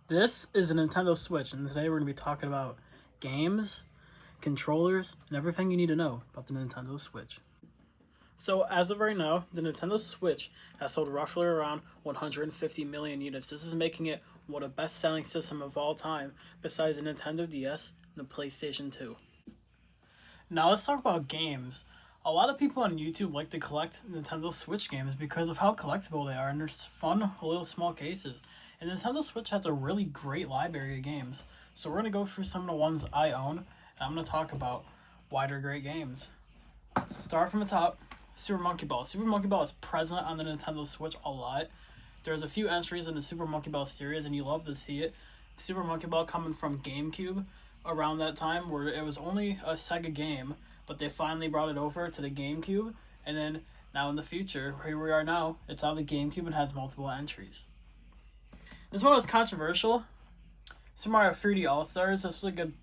This is a Nintendo Switch, and today we're going to be talking about games, controllers, and everything you need to know about the Nintendo Switch. So, as of right now, the Nintendo Switch has sold roughly around 150 million units. This is making it one of the best-selling system of all time, besides the Nintendo DS and the PlayStation 2. Now, let's talk about games. A lot of people on YouTube like to collect Nintendo Switch games because of how collectible they are, and they're fun, little small cases. And Nintendo Switch has a really great library of games. So we're going to go through some of the ones I own, and I'm going to talk about why they're great games. Start from the top, Super Monkey Ball. Super Monkey Ball is present on the Nintendo Switch a lot. There's a few entries in the Super Monkey Ball series, and you love to see it. Super Monkey Ball coming from GameCube around that time, where it was only a Sega game, but they finally brought it over to the GameCube, and then now in the future, here we are now, it's on the GameCube and has multiple entries. This one was controversial. Super Mario 3D All-Stars. This was a good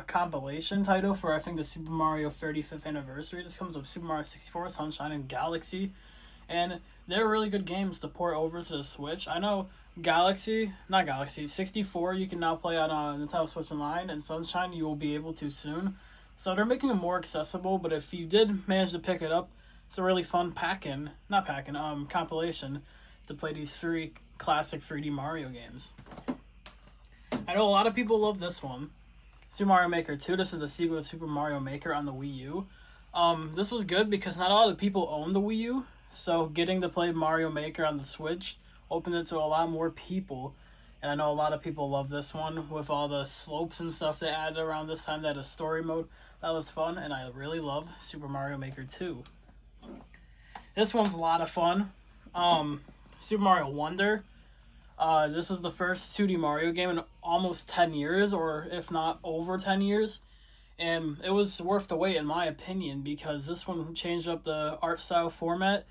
compilation title for, I think, the Super Mario 35th anniversary. This comes with Super Mario 64, Sunshine, and Galaxy. And they're really good games to port over to the Switch. I know Galaxy, 64 you can now play on Nintendo Switch Online, and Sunshine you will be able to soon. So they're making it more accessible, but if you did manage to pick it up, it's a really fun compilation to play these three classic 3D Mario games. I know a lot of people love this one, Super Mario Maker 2. This is the sequel to Super Mario Maker on the Wii U. This was good because not a lot of people own the Wii U, so getting to play Mario Maker on the Switch opened it to a lot more people. And I know a lot of people love this one with all the slopes and stuff they added around this time. That a story mode that was fun, and I really love Super Mario Maker 2. This one's a lot of fun. Super Mario Wonder. This was the first 2D Mario game in almost 10 years, or if not over 10 years. And it was worth the wait, in my opinion, because this one changed up the art style format.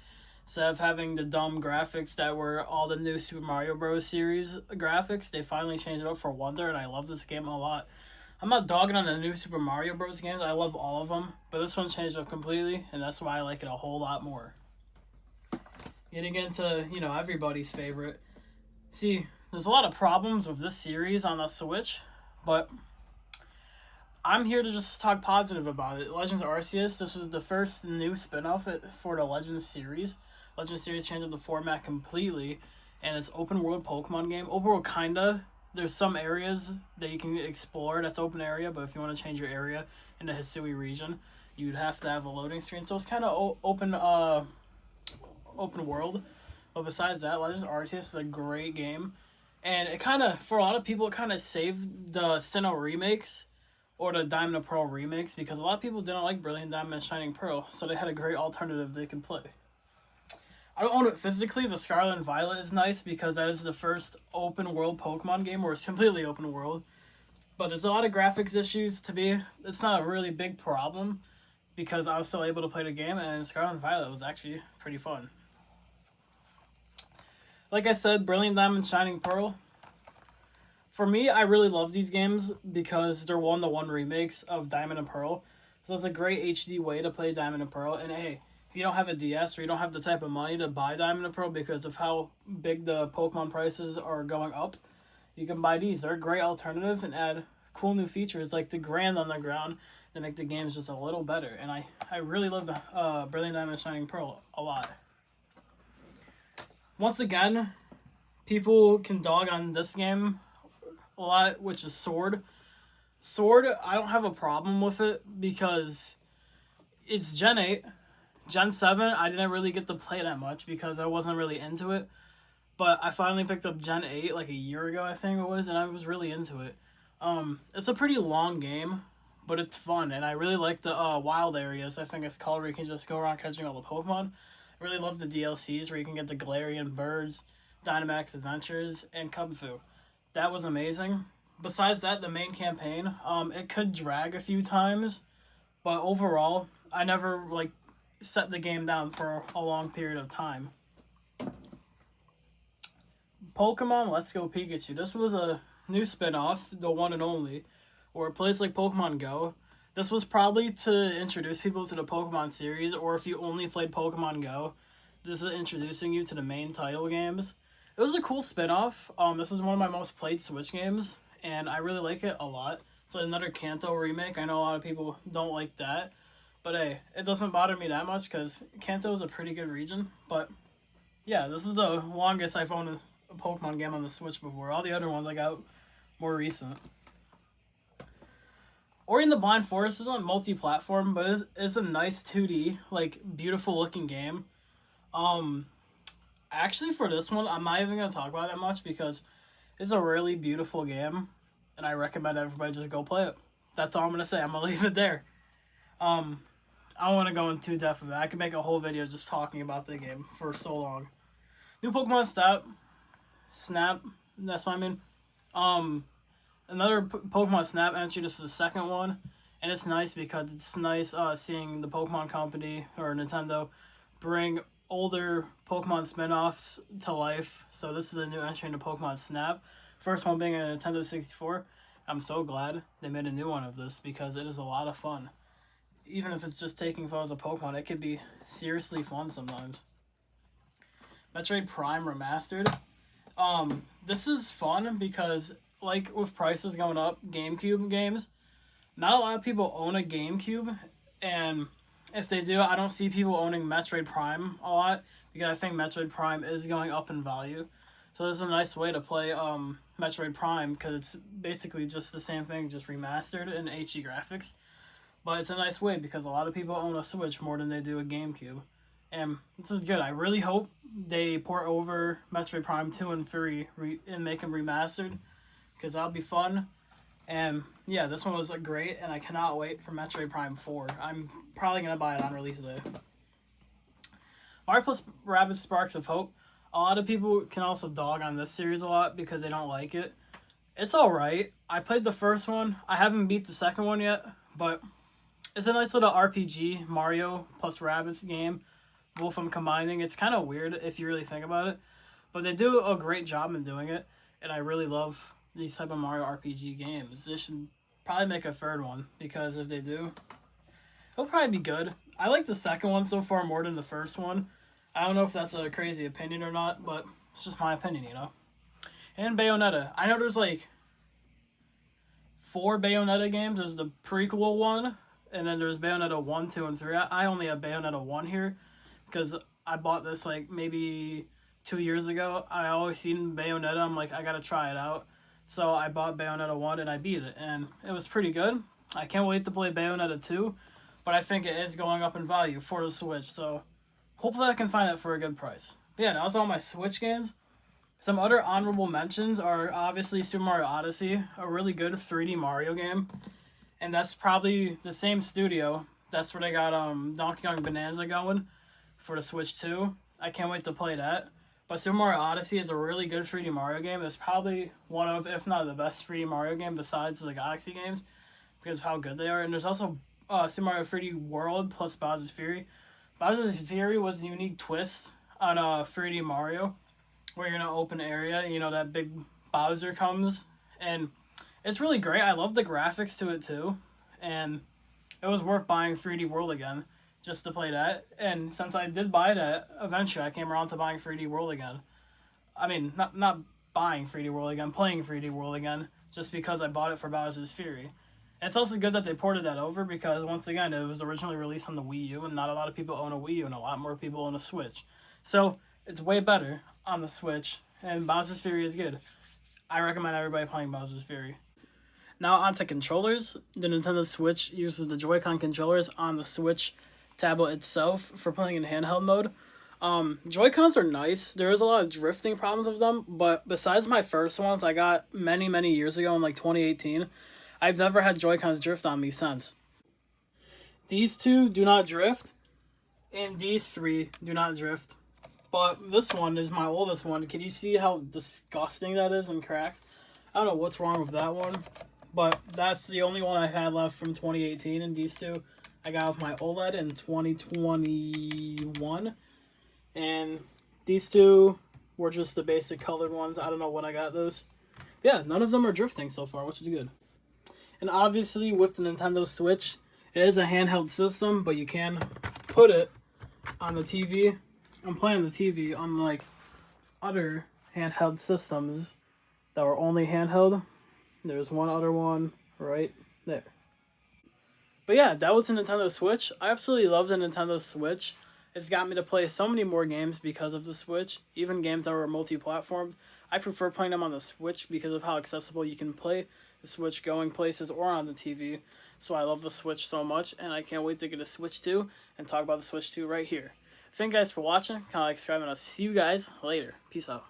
Instead of having the dumb graphics that were all the new Super Mario Bros. Series graphics, they finally changed it up for Wonder, and I love this game a lot. I'm not dogging on the new Super Mario Bros. Games. I love all of them, but this one changed up completely, and that's why I like it a whole lot more. Getting into, everybody's favorite. See, there's a lot of problems with this series on the Switch, but I'm here to just talk positive about it. Legends Arceus, this was the first new spin-off for the Legends series. Legends series changed up the format completely, and it's open world Pokemon game. Open world kinda. There's some areas that you can explore that's open area, but if you want to change your area in the Hisui region, you'd have to have a loading screen. So it's kind of open world. But besides that, Legends Arceus is a great game. And it kind of, for a lot of people, it kind of saved the Sinnoh remakes or the Diamond and Pearl remakes, because a lot of people didn't like Brilliant Diamond and Shining Pearl, so they had a great alternative they could play. I don't own it physically, but Scarlet and Violet is nice because that is the first open world Pokemon game where it's completely open world. But there's a lot of graphics issues to be. It's not a really big problem because I was still able to play the game, and Scarlet and Violet was actually pretty fun. Like I said, Brilliant Diamond, Shining Pearl. For me, I really love these games because they're one-to-one remakes of Diamond and Pearl. So it's a great HD way to play Diamond and Pearl. And hey, if you don't have a DS or you don't have the type of money to buy Diamond and Pearl because of how big the Pokemon prices are going up, you can buy these. They're a great alternative and add cool new features like the Grand Underground that make the games just a little better. And I really love the Brilliant Diamond and Shining Pearl a lot. Once again, people can dog on this game a lot, which is Sword. Sword, I don't have a problem with it because it's Gen 8. Gen 7, I didn't really get to play that much because I wasn't really into it. But I finally picked up Gen 8 like a year ago, I think it was, and I was really into it. It's a pretty long game, but it's fun, and I really like the wild areas, I think it's called, where you can just go around catching all the Pokemon. I really love the DLCs where you can get the Galarian Birds, Dynamax Adventures, and Kubfu. That was amazing. Besides that, the main campaign, it could drag a few times, but overall, I never set the game down for a long period of time. Pokemon Let's Go Pikachu. This was a new spin-off, the one and only, where it plays like Pokemon Go. This was probably to introduce people to the Pokemon series, or if you only played Pokemon Go, this is introducing you to the main title games. It was a cool spin-off. This is one of my most played Switch games, and I really like it a lot. It's another Kanto remake. I know a lot of people don't like that, but hey, it doesn't bother me that much because Kanto is a pretty good region. But yeah, this is the longest I've owned a Pokemon game on the Switch before. All the other ones I got more recent. Ori and the Blind Forest is on multi-platform, but it's a nice 2D, like, beautiful looking game. Actually, for this one, I'm not even going to talk about it that much because it's a really beautiful game, and I recommend everybody just go play it. That's all I'm going to say. I'm going to leave it there. I don't want to go into too depth of it. I could make a whole video just talking about the game for so long. New Pokemon Snap, that's what I mean. Another Pokemon Snap entry, this is the second one, and it's nice because it's nice seeing the Pokemon Company, or Nintendo, bring older Pokemon spin-offs to life. So this is a new entry into Pokemon Snap. First one being a Nintendo 64. I'm so glad they made a new one of this because it is a lot of fun. Even if it's just taking photos of Pokemon, it could be seriously fun sometimes. Metroid Prime Remastered. This is fun because, like with prices going up, GameCube games, not a lot of people own a GameCube, and if they do, I don't see people owning Metroid Prime a lot because I think Metroid Prime is going up in value. So this is a nice way to play Metroid Prime because it's basically just the same thing, just remastered in HD graphics. But it's a nice way because a lot of people own a Switch more than they do a GameCube. And this is good. I really hope they port over Metroid Prime 2 and 3 and make them remastered because that'll be fun. And yeah, this one was great, and I cannot wait for Metroid Prime 4. I'm probably going to buy it on release day. Mario plus Rabbids Sparks of Hope. A lot of people can also dog on this series a lot because they don't like it. It's alright. I played the first one. I haven't beat the second one yet, but it's a nice little RPG, Mario plus Rabbids game. Both of them combining. It's kind of weird if you really think about it, but they do a great job in doing it, and I really love these type of Mario RPG games. They should probably make a third one because if they do, it'll probably be good. I like the second one so far more than the first one. I don't know if that's a crazy opinion or not, but it's just my opinion, you know. And Bayonetta. I know there's like 4 Bayonetta games. There's the prequel one, and then there's Bayonetta 1, 2, and 3. I only have Bayonetta 1 here because I bought this like maybe 2 years ago. I always seen Bayonetta. I'm like, I gotta try it out. So I bought Bayonetta 1 and I beat it, and it was pretty good. I can't wait to play Bayonetta 2, but I think it is going up in value for the Switch, so hopefully I can find it for a good price. But yeah, that was all my Switch games. Some other honorable mentions are obviously Super Mario Odyssey, a really good 3D Mario game, and that's probably the same studio. That's where they got Donkey Kong Bonanza going for the Switch 2. I can't wait to play that. But Super Mario Odyssey is a really good 3D Mario game. It's probably one of, if not the best 3D Mario game besides the Galaxy games because of how good they are. And there's also Super Mario 3D World plus Bowser's Fury. Bowser's Fury was a unique twist on 3D Mario where you're in an open area. You know, that big Bowser comes. And it's really great. I love the graphics to it too. And it was worth buying 3D World again just to play that. And since I did buy that, eventually I came around to buying 3D World again. I mean, not buying 3D World again, playing 3D World again, just because I bought it for Bowser's Fury. It's also good that they ported that over because, once again, it was originally released on the Wii U, and not a lot of people own a Wii U, and a lot more people own a Switch. So, it's way better on the Switch, and Bowser's Fury is good. I recommend everybody playing Bowser's Fury. Now, onto controllers. The Nintendo Switch uses the Joy-Con controllers on the Switch tablet itself for playing in handheld mode. Joy-Cons are nice. There is a lot of drifting problems with them, but besides my first ones I got many years ago in like 2018, I've never had Joy-Cons drift on me since. These two do not drift, and these 3 do not drift. But this one is my oldest one. Can you see how disgusting that is and cracked? I don't know what's wrong with that one, but that's the only one I had left from 2018, and these 2 I got with my OLED in 2021, and these 2 were just the basic colored ones. I don't know when I got those. Yeah, none of them are drifting so far, which is good. And obviously, with the Nintendo Switch, it is a handheld system, but you can put it on the TV. I'm playing on the TV, unlike other handheld systems that were only handheld. There's one other one right there. But yeah, that was the Nintendo Switch. I absolutely love the Nintendo Switch. It's got me to play so many more games because of the Switch, even games that were multi-platformed. I prefer playing them on the Switch because of how accessible you can play the Switch going places or on the TV. So I love the Switch so much, and I can't wait to get a Switch 2 and talk about the Switch 2 right here. Thank you guys for watching. Kind of like, subscribe, and I'll see you guys later. Peace out.